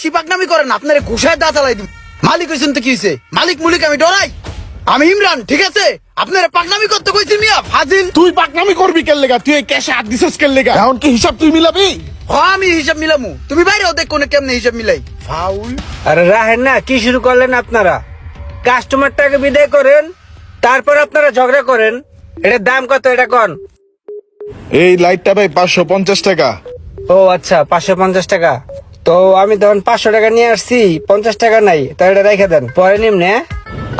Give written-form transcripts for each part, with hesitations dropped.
বেশি পাকনামি করেন আপনারে ঘুষায় দাঁত আলাই দিন। মালিক হইছেন তো কি হইছে? মালিক মুলিক আমি ডরাই? আমি ইমরান, ঠিক আছে? আপনারা পাকনামি করতে কইছি মিয়া ফাজিল। তুই পাকনামি করবি কেন লেগা? তুই এই ক্যাশে হাত দিছস কেন লেগা? এখন কি হিসাব তুই মিলাবি? আমি হিসাব মিলামু, তুমি বাইরেও দেখ কোনে কেমনে হিসাব মিলাই। ফাউল। আরে রাহেন না, কি শুরু করলেন আপনারা? কাস্টমারটাকে বিদায় করেন, তারপর আপনারা ঝগড়া করেন। এটার দাম কত এটা কোন? এই লাইটটা ভাই 550 টাকা। ও আচ্ছা, 550 টাকা। তো আমি তখন 500 টাকা নিয়ে আসছি, 50 টাকা নাই, তো এটা রেখে দেন, পরে নিমনে।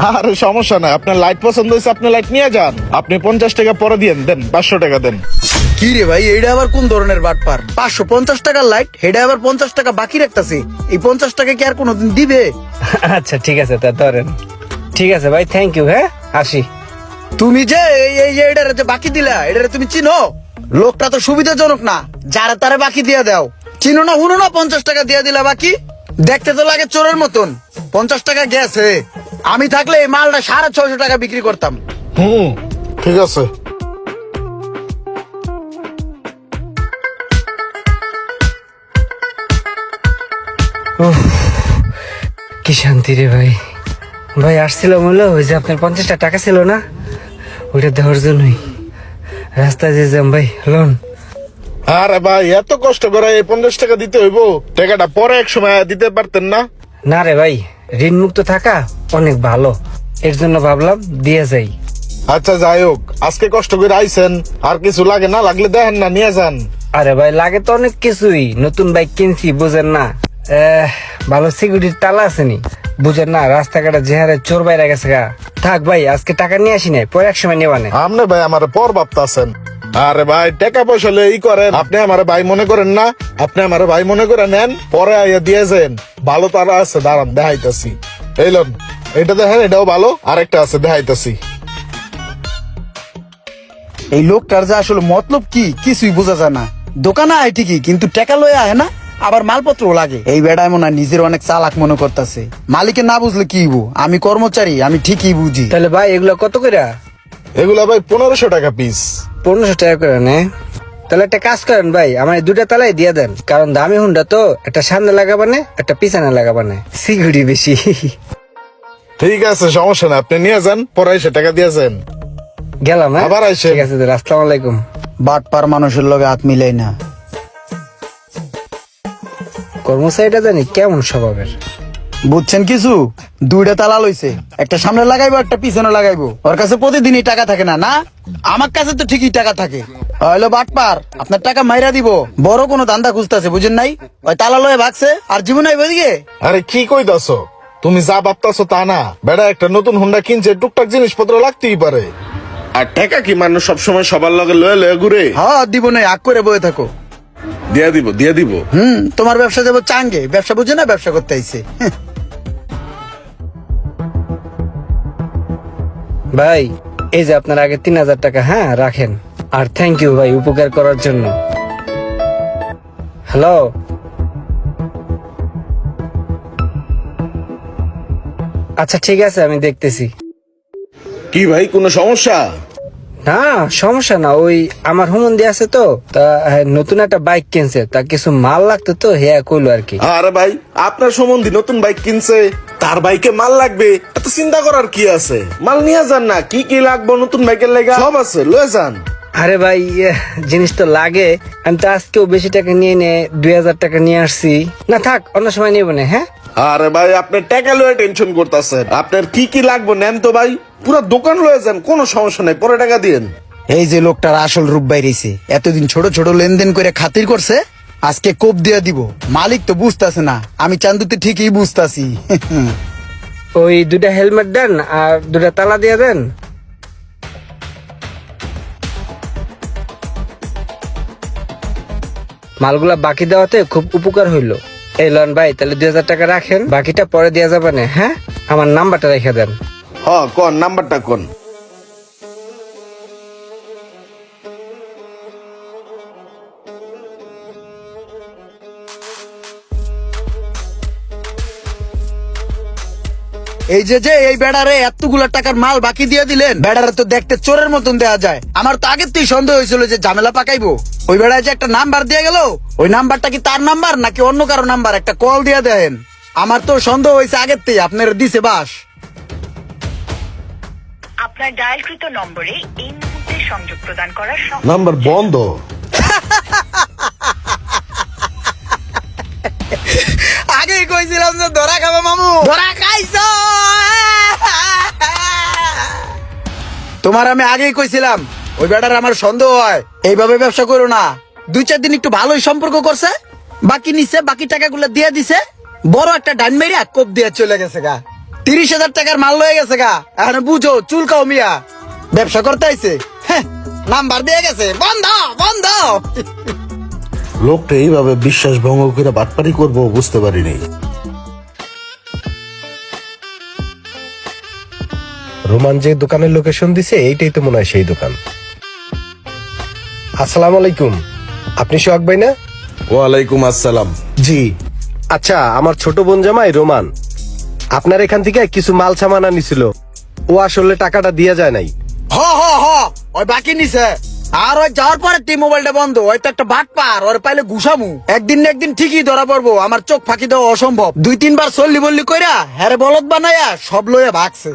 আরে সমস্যা নাই, আপনার লাইট পছন্দ হয়েছে আপনি লাইট নিয়ে যান। আপনি 50 টাকা পরে দিয়েন, দেন 500 টাকা দেন। কি রে ভাই, এইটা আবার কোন ধরনের বাটপার? 550 টাকার লাইট, হেডা আবার 50 টাকা বাকি রাখতাছে। এই 50 টাকা কি আর কোনোদিন দিবে? আচ্ছা ঠিক আছে, তা ধরেন। ঠিক আছে ভাই, থ্যাংক ইউ। হ্যাঁ, আসি। তুমি যে এটারে যে বাকি দিলা, এটারে তুমি চিনো? লোকটা তো সুবিধাজনক না, যারা তারা বাকি দিয়ে দাও। চিনো না, হুনো না? 50 টাকা দিয়ে দিলা বাকি। দেখতে তো লাগে চোরের মতন। 50 টাকা গেছে। আমি থাকলে এই মালটা 650 টাকা বিক্রি করতাম। ঠিক আছে। কি শান্তি রে ভাই। ভাই আসছিল বললো, ওই যে আপনার 50 টাকা ছিল না, ওইটা দেওয়ার জন্যই রাস্তায় যে যাম ভাই। লোন। আরে ভাই এত কষ্ট করে এই 50 টাকা দিতে হইব? টাকাটা পরে এক সময় দিতে পারতেন না? না রে ভাই, ঋণ মুক্ত থাকা অনেক ভালো, এর জন্য ভাবলাম দিয়ে যাই। আচ্ছা যাই হোক, আজকে কষ্ট করে আইছেন, আর কিছু লাগে না লাগলে দেখেন না নিয়ে যান। আরে ভাই লাগে তো অনেক কিছুই, নতুন বাইক কিনছি বুঝেন না। ভালো সিকিউরিটির তালা আসেনি বুঝেন না, রাস্তাঘাটে যে হারে চোর বাইরে গেছে গা। থাক ভাই, আজকে টাকা নিয়ে আসি নাই, পরে এক সময় নেবানে। আপনি ভাই আমার পর ভাবতাছেন। আরে ভাই টাকা পয়সা হলে ই করেন, আপনি আমার ভাই মনে করেন না? আপনি আমার ভাই মনে করে নেন, পরে আইয়া দিয়ে যান। ভালো তারা আছে, দাঁড়ান দেখাইতাছি। এই লোন, এটা দেখেন, এটাও ভালো, আরেকটা আছে দেখাইতাছি। এই লোকটার যে আসলে মতলব কি কিছুই বোঝা যায় না। দোকানে আয় ঠিকই, কিন্তু টাকা লয়ে আয় না, আবার মালপত্র লাগে। এই বেড়ায় মনে হয় নিজের অনেক চালাক মনে করতেছে। মালিকে না বুঝলে কি হইব? আমি কর্মচারী, আমি ঠিকই বুঝি। তাহলে ভাই এগুলো কত করে? এগুলা ভাই 1500 টাকা পিস। 1500 টাকা করে নে। তাহলে একটা কাজ করেন ভাই, আমার এই দুটা তালাই দিয়ে দেন, কারণ দামি হুন্ডা তো, একটা সামনে লাগাবানে একটা পিছনে লাগাবানে, সিকিউরিটি বেশি। ঠিক আছে, সমস্যা না, আপনি নিয়ে যান, পরে এসে টাকা দিয়ে যান। গেলাম। হ্যাঁ আবার আইসেন। ঠিক আছে, আসসালামু আলাইকুম। বাটপার মানুষের লগে হাত মিলাই না। কর্মচারীটা জানি কেমন স্বভাবের। বুঝছেন কিছু? দুইটা তালা লইছে, একটা সামনে লাগাইবো, একটা পিছনে লাগাইবো। ওর কাছে প্রতিদিনই টাকা থাকে না? না, আমার কাছে তো ঠিকই টাকা থাকে। হইলো বাটপার, আপনার টাকা মাইরা দিব। বড় কোনো দান্দা খুঁজতেছে, বুঝেন নাই? ওই তালা লয়ে ভাগছে, আর জীবন আইব এদিকে। আরে কি কইতাছো? তুমি যা ভাবতাছো তা না। বেড়া একটা নতুন হুন্ডা কিনছে, টুকটাক জিনিসপত্র লাগতেই পারে। আর টাকা কি মানুষ সবসময় সবার লগে লয়ে লয়ে ঘুরে? হ্যাঁ দিব নাই, আগ করে বয়ে থাকো। দিয়া দিব, দিয়া দিব। তোমার ব্যবসা যাবো চাঙ্গে, ব্যবসা বুঝে না, ব্যবসা করতে আইছে। ভাই এই যে আপনার আগে 3000 টাকা, হ্যাঁ রাখেন। আর থ্যাংক ইউ ভাই উপকার করার জন্য। হ্যালো, আচ্ছা ঠিক আছে, আমি দেখতেছি। কি ভাই কোনো সমস্যা? না সমস্যা না, ওই আমার হুমন্দি আছে তো, তা নতুন একটা বাইক কিনছে, তা কিছু মাল লাগতো তো, হ্যাঁ কইলো আর কি। আরে ভাই আপনার সম্বন্ধে নতুন বাইক কিনছে, তার বাইকে মাল লাগবে, এত চিন্তা করার কি আছে? মাল নিয়ে যান না, কি কি লাগবে নতুন বাইকের লাগা সব আছে, লয়ে যান। আরে ভাই জিনিস তো লাগে, আমি তো আজকেও বেশি টাকা নিয়ে 2000 টাকা নিয়ে আসছি। না থাক, অন্য সময় নিয়ে বনে। হ্যাঁ আরে ভাই আপনার টাকা লয়ে টেনশন করতেছেন, আপনার কি কি লাগবে নেন তো ভাই, পুরো দোকান লয়ে যান, কোনো সমস্যা নাই, পরে টাকা দিয়েন। এই যে লোকটার আসল রূপ বাইরেছে, এতদিন ছোট ছোট লেনদেন করে খাতির করছে, আজকে কোপ দিয়া দিব। মালিক তো বুঝতাছে না, আমি চান্দুতে ঠিকই বুঝতাছি। ওই দুটা হেলমেট দেন আর দুটা তালা দিয়ে দেন। মালগুলা বাকি দেওয়াতে খুব উপকার হইলো। এই লন ভাই, তাহলে 2000 টাকা রাখেন, বাকিটা পরে দেওয়া যাবে না। হ্যাঁ, আমার নাম্বারটা রেখে দেন। হ্যাঁ কোন নাম্বারটা কোন? এই যে এই বেড়ারে এতগুলা টাকার মাল বাকি দিয়ে দিলেন, বেড়ারে তো দেখতে চোরের মতন দেয়া যায়। আমার তো আগের থেকে সন্দেহ হয়েছিল যে ঝামেলা পাকাইবো। ওই বেড়ায় যে একটা নাম্বার দিয়ে গেল, ওই নাম্বারটা কি তার নাম্বার নাকি অন্য কারো নাম্বার, একটা কল দিয়ে দেন। আমার তো সন্দেহ হয়েছে আগের থেকে, আপনার দিছে বাস। আপনার ডায়ালকৃত নম্বরে এই মুহূর্তে সংযোগ প্রদান করার নাম্বার বন্ধ। আগেই কইছিলাম যে ধরা খাবো মামু, ধরা খাইছো। তোমার আমি আগেই কইছিলাম ওই বেটার আমার সন্দেহ হয়, এইভাবে ব্যবসা করো না। 2-4 দিন একটু ভালোই সম্পর্ক করছে, বাকি নিছে, বাকি টাকাগুলো দিয়ে দিছে, বড় একটা ডাইন মেরিয়া কোপ দিয়ে চলে গেছে গা। 30,000 টাকার মাল লয়ে গেছে গা। এখন বুঝো চুলকাও মিয়া, ব্যবসা করতে আইছে। নাম্বার দিয়ে গেছে, বন্ধ বন্ধ। লোকটা এইভাবে বিশ্বাস ভঙ্গ করে বাটপারি করবো বুঝতে পারিনি। রোমান যে দোকানের লোকেশন দিছে এইটাই তো মনে হয় সেই দোকান। আসসালামু আলাইকুম, আপনি সোহাগ ভাই না? ওয়ালাইকুম আসসালাম। জি। আচ্ছা, আমার ছোট বোন জামাই রোমান আপনার এখান থেকে কিছু মাল সামান আনিছিল, ও আসলে টাকাটা দিয়া যায় নাই। হ ওই বাকি নিছে। আর ওই যাওয়ার পরে টি মোবাইলটা বন্ধ, ওই তো একটা বাট পার, ওর পাইলে ঘুষামু। একদিন না একদিন ঠিকই ধরা পড়বো, আমার চোখ ফাঁকি দেওয়া অসম্ভব। 2-3 বার চল্লি বললি কইরা হ্যারে বলদ বানায়া সব লইয়া ভাগছে।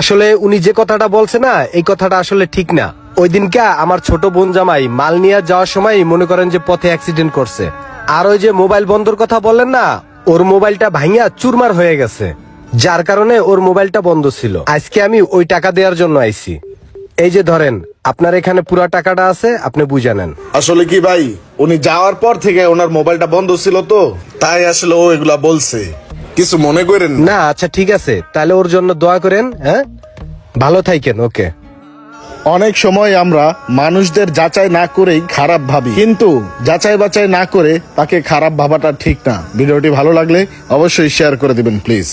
আসলে উনি যে কথাটা বলছে না, এই কথাটা আসলে ঠিক না। ওই দিনকে আমার ছোট বোন জামাই মাল নিয়ে যাওয়ার সময় মনে করেন যে পথে অ্যাক্সিডেন্ট করছে। আর ওই যে মোবাইল বন্ধর কথা বললেন না, ওর মোবাইলটা ভাঙিয়া চুরমার হয়ে গেছে, যার কারণে ওর মোবাইলটা বন্ধ ছিল। আজকে আমি ওই টাকা দেওয়ার জন্য আইছি। এই যে ধরেন, আপনার এখানে পুরা টাকাটা আছে, আপনি বুঝে নেন। আসলে কি ভাই, উনি যাওয়ার পর থেকে ওনার মোবাইলটা বন্ধ ছিল তো, তাই আসলে ও এগুলা বলছে, কিছু মনে করেন না। না আচ্ছা ঠিক আছে, তাহলে ওর জন্য দোয়া করেন। হ্যাঁ, ভালো থাকেন। ওকে। অনেক সময় আমরা মানুষদের যাচাই না করেই খারাপ ভাবি, কিন্তু যাচাই বাছাই না করে তাকে খারাপ ভাবাটা ঠিক না। ভিডিওটি ভালো লাগলে অবশ্যই শেয়ার করে দিবেন প্লিজ।